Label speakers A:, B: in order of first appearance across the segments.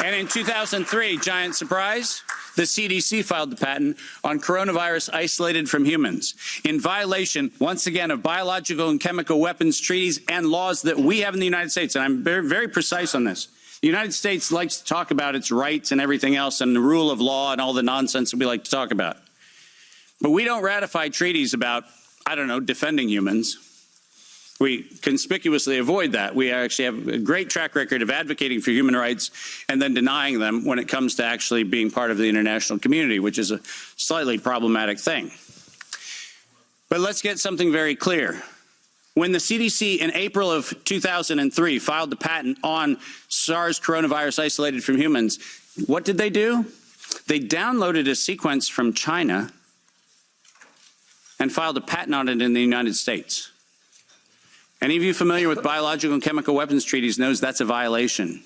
A: And in 2003, giant surprise, the CDC filed the patent on coronavirus isolated from humans in violation, once again, of biological and chemical weapons treaties and laws that we have in the United States. And I'm very, very precise on this. The United States likes to talk about its rights and everything else and the rule of law and all the nonsense that we like to talk about. But we don't ratify treaties about, I don't know, defending humans. We conspicuously avoid that. We actually have a great track record of advocating for human rights and then denying them when it comes to actually being part of the international community, which is a slightly problematic thing. But let's get something very clear. When the CDC in April of 2003 filed the patent on SARS coronavirus isolated from humans, what did they do? They downloaded a sequence from China and filed a patent on it in the United States. Any of you familiar with biological and chemical weapons treaties knows that's a violation.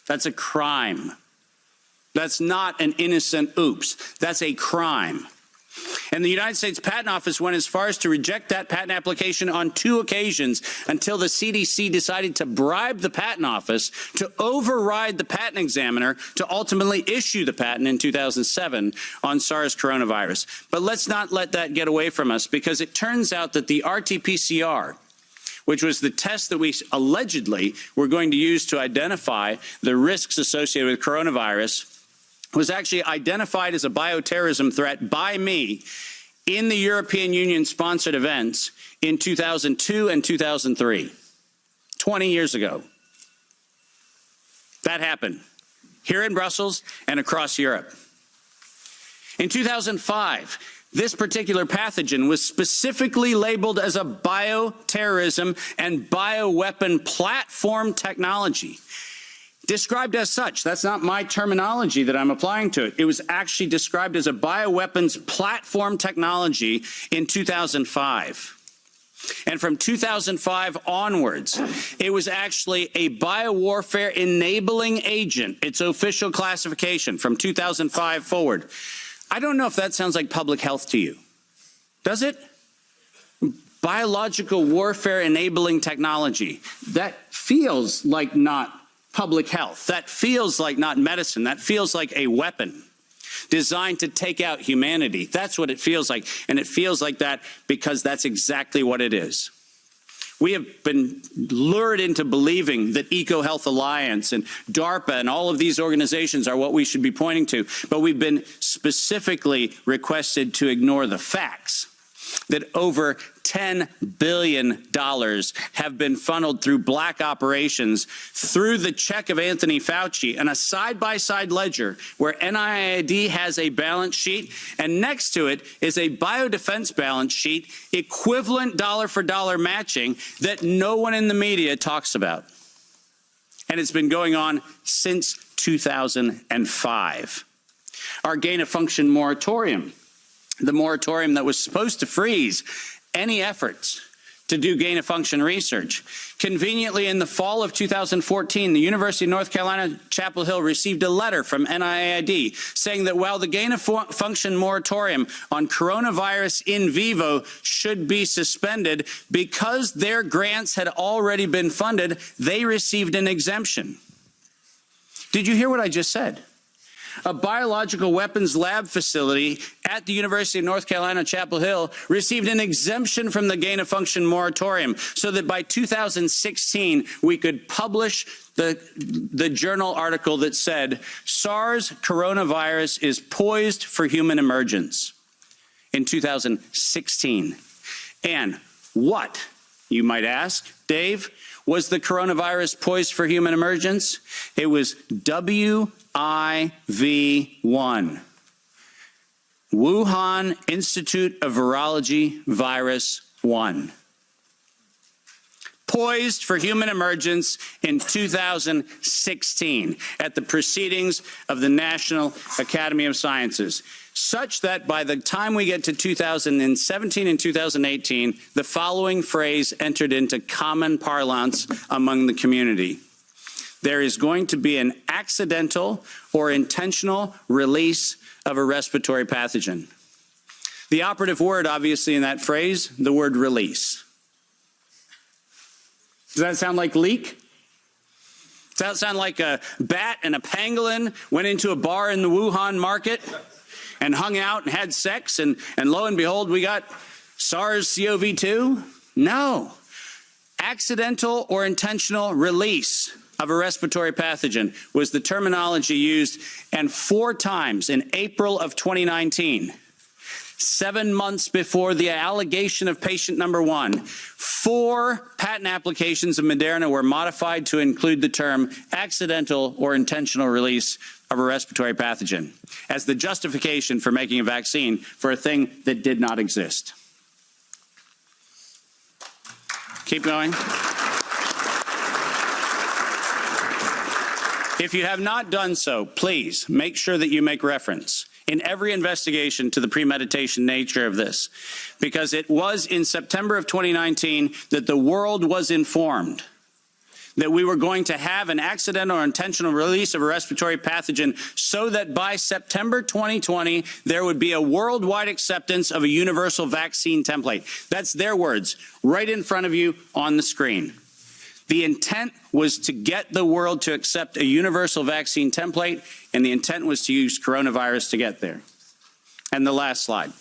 A: That's a crime. That's not an innocent oops. That's a crime. And the United States Patent Office went as far as to reject that patent application on 2 occasions until the CDC decided to bribe the Patent Office to override the patent examiner to ultimately issue the patent in 2007 on SARS coronavirus. But let's not let that get away from us, because it turns out that the RT-PCR, which was the test that we allegedly were going to use to identify the risks associated with coronavirus, was actually identified as a bioterrorism threat by me in the European Union-sponsored events in 2002 and 2003, 20 years ago. That happened here in Brussels and across Europe. In 2005, this particular pathogen was specifically labeled as a bioterrorism and bioweapon platform technology. Described as such. That's not my terminology that I'm applying to it. It was actually described as a bioweapons platform technology in 2005. And from 2005 onwards, it was actually a biowarfare enabling agent, its official classification from 2005 forward. I don't know if that sounds like public health to you. Does it? Biological warfare enabling technology. That feels like not public health. That feels like not medicine. That feels like a weapon designed to take out humanity. That's what it feels like. And it feels like that because that's exactly what it is. We have been lured into believing that EcoHealth Alliance and DARPA and all of these organizations are what we should be pointing to, but we've been specifically requested to ignore the facts that over $10 billion have been funneled through black operations through the check of Anthony Fauci and a side-by-side ledger where NIAID has a balance sheet and next to it is a biodefense balance sheet equivalent dollar-for-dollar matching that no one in the media talks about. And it's been going on since 2005. Our gain-of-function moratorium, the moratorium that was supposed to freeze any efforts to do gain-of-function research. Conveniently, in the fall of 2014, the University of North Carolina, Chapel Hill received a letter from NIAID saying that while the gain-of-function moratorium on coronavirus in vivo should be suspended, because their grants had already been funded, they received an exemption. Did you hear what I just said? A biological weapons lab facility at the University of North Carolina, Chapel Hill, received an exemption from the gain-of-function moratorium so that by 2016, we could publish the journal article that said, SARS coronavirus is poised for human emergence in 2016. And what, you might ask, Dave, was the coronavirus poised for human emergence? It was WIV1, Wuhan Institute of Virology Virus 1. Poised for human emergence in 2016 at the proceedings of the National Academy of Sciences, such that by the time we get to 2017 and 2018, the following phrase entered into common parlance among the community. There is going to be an accidental or intentional release of a respiratory pathogen. The operative word, obviously, in that phrase, the word release. Does that sound like leak? Does that sound like a bat and a pangolin went into a bar in the Wuhan market and hung out and had sex, and lo and behold, we got SARS-CoV-2? No. Accidental or intentional release of a respiratory pathogen was the terminology used, and 4 times in April of 2019, 7 months before the allegation of patient number 1, 4 patent applications of Moderna were modified to include the term accidental or intentional release of a respiratory pathogen as the justification for making a vaccine for a thing that did not exist. Keep going. If you have not done so, please make sure that you make reference in every investigation to the premeditation nature of this, because it was in September of 2019 that the world was informed that we were going to have an accidental or intentional release of a respiratory pathogen so that by September 2020, there would be a worldwide acceptance of a universal vaccine template. That's their words, right in front of you on the screen. The intent was to get the world to accept a universal vaccine template, and the intent was to use coronavirus to get there. And the last slide.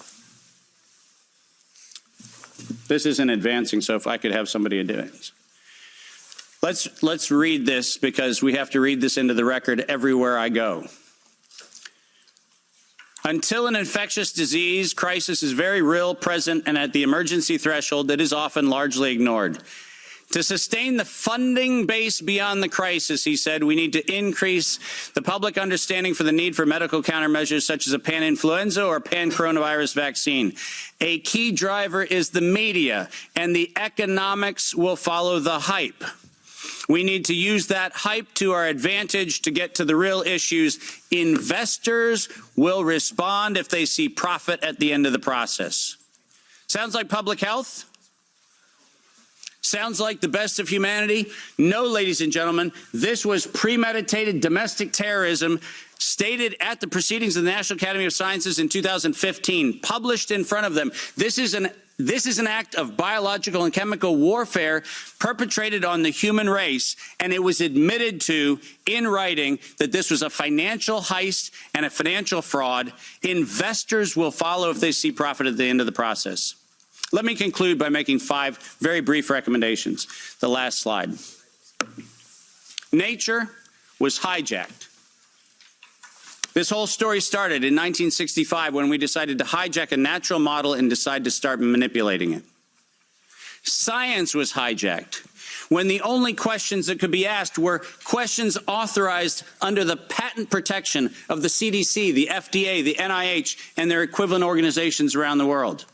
A: This isn't advancing, so if I could have somebody do it. Let's read this, because we have to read this into the record everywhere I go. Until an infectious disease crisis is very real, present, and at the emergency threshold, it is often largely ignored. To sustain the funding base beyond the crisis, he said, we need to increase the public understanding for the need for medical countermeasures such as a pan-influenza or pan-coronavirus vaccine. A key driver is the media, and the economics will follow the hype. We need to use that hype to our advantage to get to the real issues. Investors will respond if they see profit at the end of the process. Sounds like public health? Sounds like the best of humanity? No, ladies and gentlemen, this was premeditated domestic terrorism stated at the proceedings of the National Academy of Sciences in 2015, published in front of them. This is an act of biological and chemical warfare perpetrated on the human race, and it was admitted to in writing that this was a financial heist and a financial fraud. Investors will follow if they see profit at the end of the process. Let me conclude by making 5 very brief recommendations. The last slide. Nature was hijacked. This whole story started in 1965 when we decided to hijack a natural model and decide to start manipulating it. Science was hijacked when the only questions that could be asked were questions authorized under the patent protection of the CDC, the FDA, the NIH, and their equivalent organizations around the world.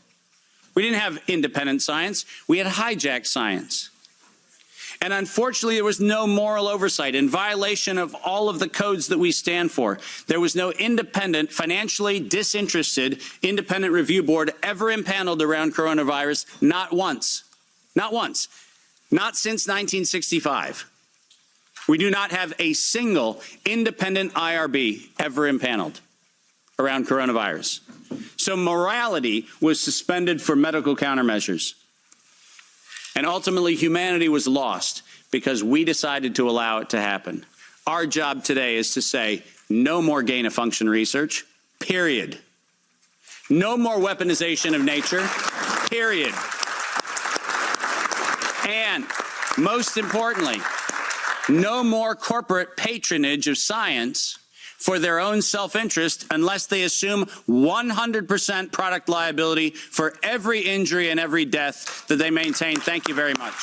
A: We didn't have independent science. We had hijacked science. And unfortunately, there was no moral oversight in violation of all of the codes that we stand for. There was no independent, financially disinterested, independent review board ever impaneled around coronavirus, not once. Not once. Not since 1965. We do not have a single independent IRB ever impaneled around coronavirus. So morality was suspended for medical countermeasures. And ultimately, humanity was lost because we decided to allow it to happen. Our job today is to say, no more gain-of-function research, period. No more weaponization of nature, period. And most importantly, no more corporate patronage of science for their own self-interest unless they assume 100% product liability for every injury and every death that they maintain. Thank you very much.